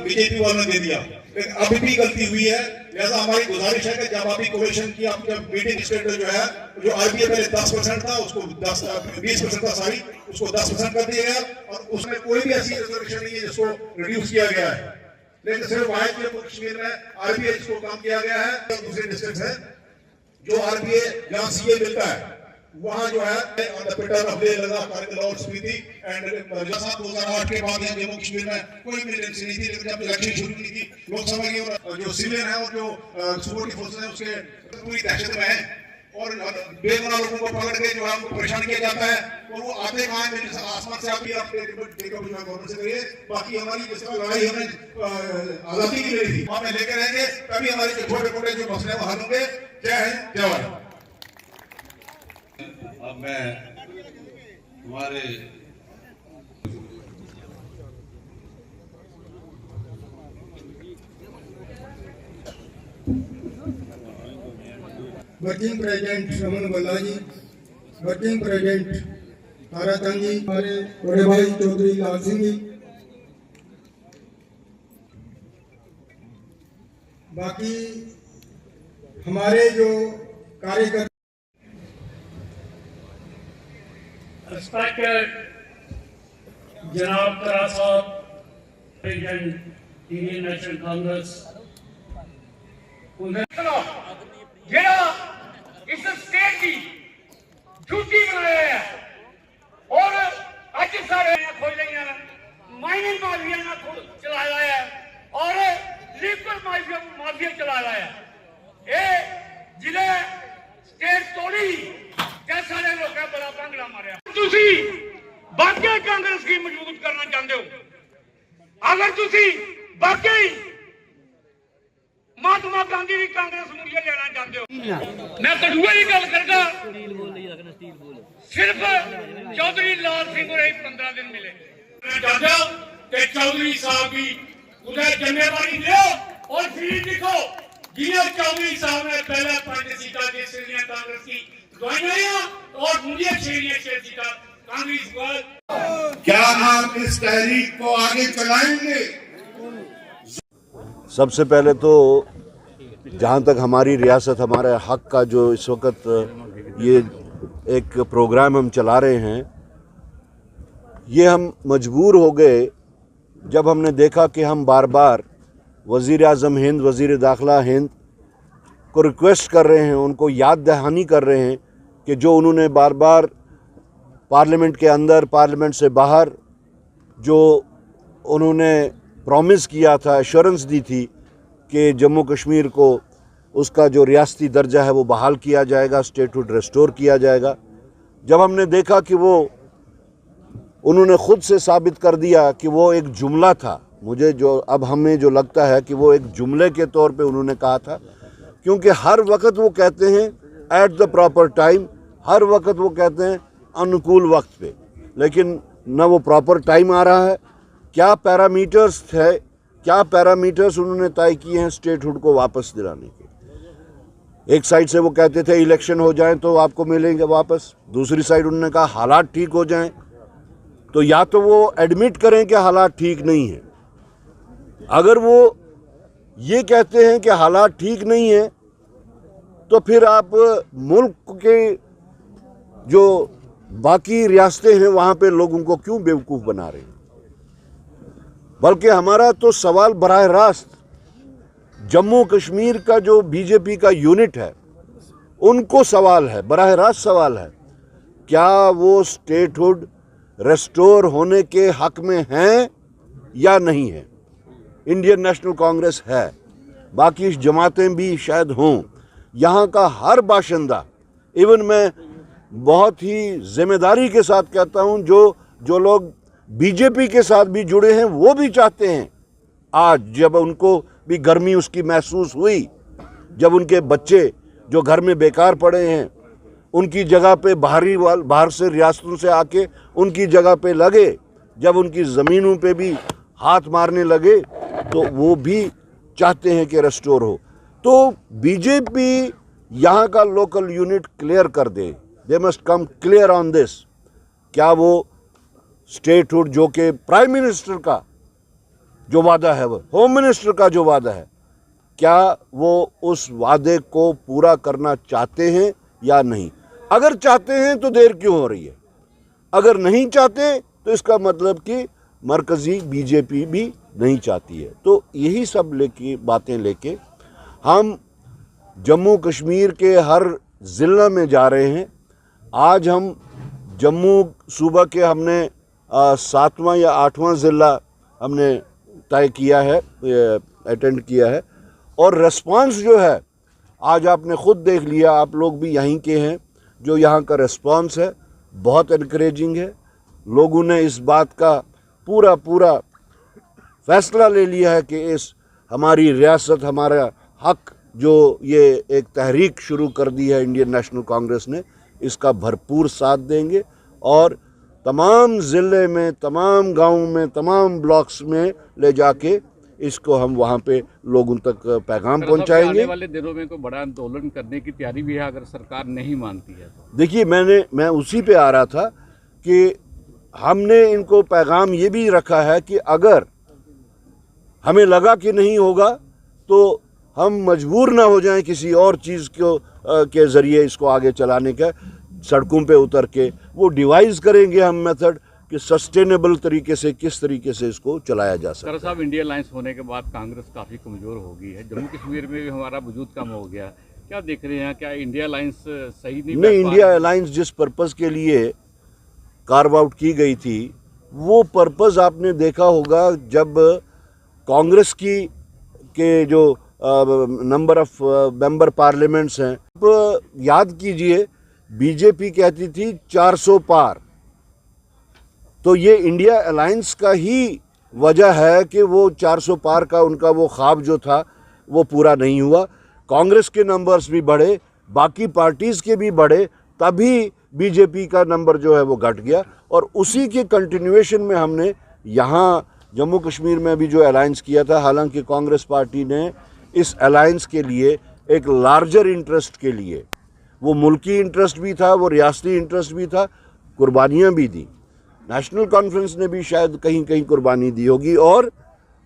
BJP वालों ने दे दिया, लेकिन अभी भी गलती हुई है। लिहाजा हमारी गुजारिश है कि जब अभी कोलेशन की जब मीटिंग स्टेटमेंट जो है, जो आरबीआई पहले 10% था उसको 20% था, सॉरी उसको 10% कर दिया गया, और उसमें कोई भी ऐसी रिजर्वेशन नहीं है जिसको रिड्यूस किया गया है। लेकिन सिर्फ वाहिद जम्मू कश्मीर में आरबीआई इसको कम किया गया है। दूसरे डिस्ट्रिक्ट है जो आरबीआई जहाँ सीए मिलता है वहाँ जो है ऑन द पैटर्न ऑफ ले लद्दाख, कारगिल और स्पीति एंड 2008 के बाद यहाँ जम्मू कश्मीर में कोई मिलिटेंसी नहीं थी। लेकिन जब इलेक्शन शुरू की थी लोकसभा की, और जो सिविलियन है और जो सिक्योरिटी फोर्सेस है उसके पूरी दहशत में है, और बेगुनाह लोगों को पकड़ के जो है उनको परेशान किया जाता है, और वो आते कहाँ है आसमान से आप गवर्नमेंट से करिए। बाकी हमारी जिस तरह लड़ाई हमने आजादी की लड़ी थी वहाँ में लेकर रहेंगे, तभी हमारे जो छोटे मोटे जो मसले वो हल होंगे। जय हिंद, जय भारत। अब मैं हमारे वर्किंग प्रेसिडेंट रमन बल्ला जी, वर्किंग प्रेसिडेंट ताराचंद जी, हमारे बड़े भाई चौधरी लाल सिंह जी, बाकी हमारे जो कार्यकर्ता Respected Janab Tara Sahab, President Indian National Congress, जेड़ा इस स्टेट की झूठी बनाया है, और अज सारे खोज लिया माइनिंग माफिया ने चलाया है, और लीगल माफिया चलाया है। ये जिले स्टेट तोड़ी क्या सारे लोग बड़ा भंगड़ा मारिया। तुसी बाकी कांग्रेस की मजबूत करना चाहते हो, अगर तुसी बाकी महात्मा गांधी की कांग्रेस मूल्य लेना चाहते हो, मैं कठुआ की गल करगा, सिर्फ चौधरी लाल सिंह को 15 दिन मिले। चाहते हो कि चौधरी साहब की उन्हें जिम्मेवारी दो और फिर दिखो जिन्हें चौधरी साहब ने पहले 5 सीटा दी सीनियर कांग्रेस की दवाइयां, और मुझे 6 सीटा कांग्रेस को। क्या आप इस तहरीक को आगे चलाएंगे? सबसे पहले तो जहाँ तक हमारी रियासत, हमारे हक का जो इस वक्त ये एक प्रोग्राम हम चला रहे हैं, ये हम मजबूर हो गए जब हमने देखा कि हम बार बार वज़ीर आज़म हिंद, वज़ीर दाखिला हिंद को रिक्वेस्ट कर रहे हैं, उनको याद दहानी कर रहे हैं कि जो उन्होंने बार बार पार्लियामेंट के अंदर, पार्लियामेंट से बाहर जो उन्होंने प्रॉमिस किया था, एश्योरेंस दी थी कि जम्मू कश्मीर को उसका जो रियासती दर्जा है वो बहाल किया जाएगा, स्टेटहुड रेस्टोर किया जाएगा। जब हमने देखा कि वो उन्होंने ख़ुद से साबित कर दिया कि वो एक जुमला था, मुझे जो अब हमें जो लगता है कि वो एक जुमले के तौर पे उन्होंने कहा था, क्योंकि हर वक्त वो कहते हैं एट द प्रॉपर टाइम, हर वक्त वो कहते हैं अनुकूल वक्त पे, लेकिन न वो प्रॉपर टाइम आ रहा है। क्या पैरामीटर्स थे, क्या पैरामीटर्स उन्होंने तय किए हैं स्टेटहुड को वापस दिलाने के? एक साइड से वो कहते थे इलेक्शन हो जाएं तो आपको मिलेंगे वापस, दूसरी साइड उन्होंने कहा हालात ठीक हो जाएं। तो या तो वो एडमिट करें कि हालात ठीक नहीं है, अगर वो ये कहते हैं कि हालात ठीक नहीं है तो फिर आप मुल्क के जो बाकी रियासतें हैं वहाँ पे लोगों को क्यों बेवकूफ़ बना रहे हैं? बल्कि हमारा तो सवाल बराह रास्त जम्मू कश्मीर का जो बीजेपी का यूनिट है उनको सवाल है, बराह रास्त सवाल है, क्या वो स्टेटहुड रेस्टोर होने के हक में हैं या नहीं है? इंडियन नेशनल कांग्रेस है, बाकी जमातें भी शायद हों, यहाँ का हर बाशिंदा, इवन मैं बहुत ही जिम्मेदारी के साथ कहता हूँ, जो लोग बीजेपी के साथ भी जुड़े हैं वो भी चाहते हैं, आज जब उनको भी गर्मी उसकी महसूस हुई, जब उनके बच्चे जो घर में बेकार पड़े हैं उनकी जगह पे बाहर से रियासतों से आके उनकी जगह पे लगे, जब उनकी ज़मीनों पे भी हाथ मारने लगे, तो वो भी चाहते हैं कि रेस्टोर हो। तो बीजेपी यहाँ का लोकल यूनिट क्लियर कर दे, they must come clear on this. क्या वो स्टेटहुड जो कि प्राइम मिनिस्टर का जो वादा है, वो होम मिनिस्टर का जो वादा है, क्या वो उस वादे को पूरा करना चाहते हैं या नहीं? अगर चाहते हैं तो देर क्यों हो रही है? अगर नहीं चाहते तो इसका मतलब कि मरकज़ी बीजेपी भी नहीं चाहती है। तो यही सब बातें लेके हम जम्मू कश्मीर के हर ज़िला में जा रहे हैं। आज हम जम्मू सूबा के हमने 7वां या 8वां ज़िला हमने तय किया है, अटेंड किया है, और रिस्पांस जो है आज आपने ख़ुद देख लिया, आप लोग भी यहीं के हैं, जो यहाँ का रिस्पांस है बहुत एनकरेजिंग है। लोगों ने इस बात का पूरा फैसला ले लिया है कि इस हमारी रियासत, हमारा हक, जो ये एक तहरीक शुरू कर दी है इंडियन नेशनल कांग्रेस ने, इसका भरपूर साथ देंगे और तमाम ज़िले में, तमाम गाँव में, तमाम ब्लॉक्स में ले जाके इसको हम वहाँ पे लोगों तक पैगाम पहुँचाएंगे। आने वाले दिनों में कोई बड़ा आंदोलन करने की तैयारी भी है अगर सरकार नहीं मानती है तो? देखिए, मैं उसी पे आ रहा था कि हमने इनको पैगाम ये भी रखा है कि अगर हमें लगा कि नहीं होगा तो हम मजबूर ना हो जाएं किसी और चीज़ को के ज़रिए इसको आगे चलाने का। सड़कों पे उतर के वो डिवाइस करेंगे हम मेथड कि सस्टेनेबल तरीके से किस तरीके से इसको चलाया जा सकता है। साहब, इंडिया अलायंस होने के बाद कांग्रेस काफ़ी कमज़ोर हो गई है, जम्मू कश्मीर में भी हमारा वजूद कम हो गया, क्या देख रहे हैं? क्या इंडिया अलायंस सही नहीं? इंडिया अलायंस जिस पर्पज़ के लिए कार्व आउट की गई थी, वो पर्पज़ आपने देखा होगा जब कांग्रेस के जो नंबर ऑफ मेंबर पार्लियामेंट्स हैं, याद कीजिए बीजेपी कहती थी 400 पार, तो ये इंडिया अलायंस का ही वजह है कि वो 400 पार का उनका वो ख्वाब जो था वो पूरा नहीं हुआ। कांग्रेस के नंबर्स भी बढ़े, बाकी पार्टीज़ के भी बढ़े, तभी बीजेपी का नंबर जो है वो घट गया। और उसी के कंटिन्यूएशन में हमने यहाँ जम्मू कश्मीर में भी जो अलायंस किया था, हालांकि कांग्रेस पार्टी ने इस अलायंस के लिए एक लार्जर इंटरेस्ट के लिए, वो मुल्की इंटरेस्ट भी था, वो रियासती इंटरेस्ट भी था, कुर्बानियाँ भी दी। नेशनल कॉन्फ्रेंस ने भी शायद कहीं कहीं कुर्बानी दी होगी। और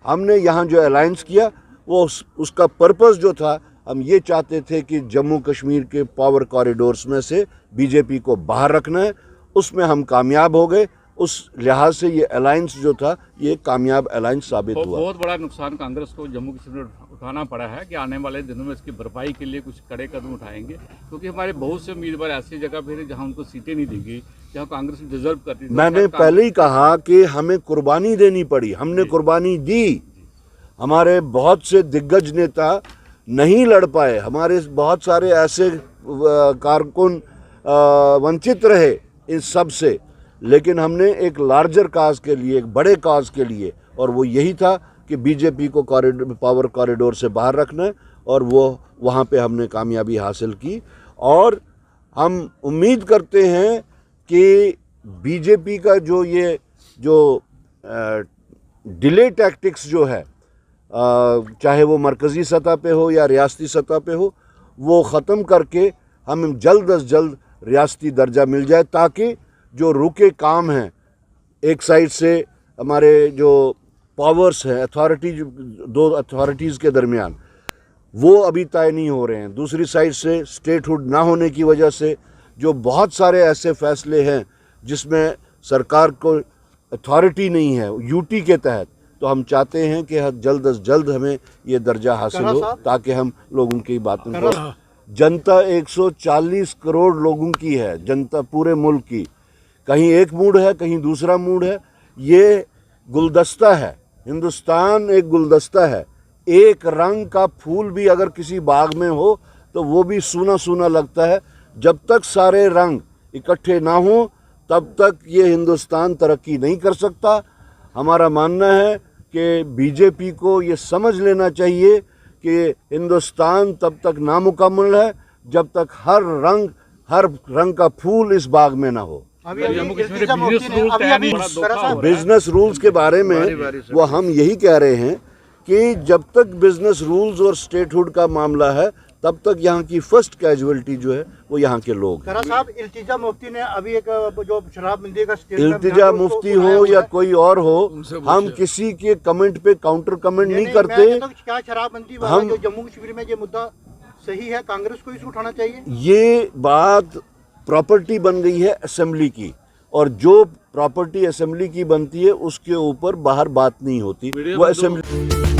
हमने यहाँ जो अलायंस किया वो उसका पर्पस जो था, हम ये चाहते थे कि जम्मू कश्मीर के पावर कॉरिडोर्स में से बीजेपी को बाहर रखना है। उसमें हम कामयाब हो गए। उस लिहाज से ये अलायंस जो था ये कामयाब अलायंस साबित हुआ। बहुत बड़ा नुकसान कांग्रेस को जम्मू कश्मीर उठाना पड़ा है कि आने वाले दिनों में इसकी भरपाई के लिए कुछ कड़े कदम उठाएंगे, क्योंकि हमारे बहुत से उम्मीदवार ऐसी जगह पर हैं जहां उनको सीटें नहीं दी गई, जहां कांग्रेस डिजर्व करती थी। मैंने पहले ही कहा कि हमें कुर्बानी देनी पड़ी, हमने कुर्बानी दी। हमारे बहुत से दिग्गज नेता नहीं लड़ पाए, हमारे बहुत सारे ऐसे कारकुन वंचित रहे इन सब से, लेकिन हमने एक लार्जर काज के लिए, एक बड़े काज के लिए, और वो यही था कि बीजेपी को पावर कॉरिडोर से बाहर रखना है, और वो वहाँ पे हमने कामयाबी हासिल की। और हम उम्मीद करते हैं कि बीजेपी का जो डिले टैक्टिक्स जो है, चाहे वो मरकज़ी सतह पे हो या रियासती सतह पे हो, वो ख़त्म करके हम जल्द अज जल्द रियासती दर्जा मिल जाए, ताकि जो रुके काम हैं, एक साइड से हमारे जो पावर्स हैं, अथॉरिटी, दो अथॉरिटीज़ के दरमियान, वो अभी तय नहीं हो रहे हैं। दूसरी साइड से स्टेटहुड ना होने की वजह से जो बहुत सारे ऐसे फैसले हैं जिसमें सरकार को अथॉरिटी नहीं है यूटी के तहत, तो हम चाहते हैं कि जल्द अज जल्द हमें ये दर्जा हासिल हो, ताकि हम लोगों की बातों को, जनता 140 करोड़ लोगों की है, जनता पूरे मुल्क की, कहीं एक मूड है, कहीं दूसरा मूड है। ये गुलदस्ता है, हिंदुस्तान एक गुलदस्ता है। एक रंग का फूल भी अगर किसी बाग में हो तो वो भी सूना सूना लगता है। जब तक सारे रंग इकट्ठे ना हो तब तक ये हिंदुस्तान तरक्की नहीं कर सकता। हमारा मानना है कि बीजेपी को ये समझ लेना चाहिए कि हिंदुस्तान तब तक नामुकम्मल है जब तक हर रंग का फूल इस बाग में ना हो। बिजनेस रूल्स के बारे में वो हम यही कह रहे हैं कि जब तक बिजनेस रूल्स और स्टेटहुड का मामला है तब तक यहाँ की फर्स्ट कैजुअलिटी जो है वो यहाँ के लोग हैं। खरा साहब, इल्तिजा मुफ्ती ने अभी एक जो शराबबंदी का स्टेटमेंट, इल्तिजा मुफ्ती हो या कोई और हो, हम किसी के कमेंट पे काउंटर कमेंट नहीं करते। तो क्या शराबबंदी वाला जो जम्मू कश्मीर में ये मुद्दा सही है, कांग्रेस को इसे उठाना चाहिए? ये बात प्रॉपर्टी बन गई है असेंबली की, और जो प्रॉपर्टी असेंबली की बनती है उसके ऊपर बाहर बात नहीं होती, वो असेंबली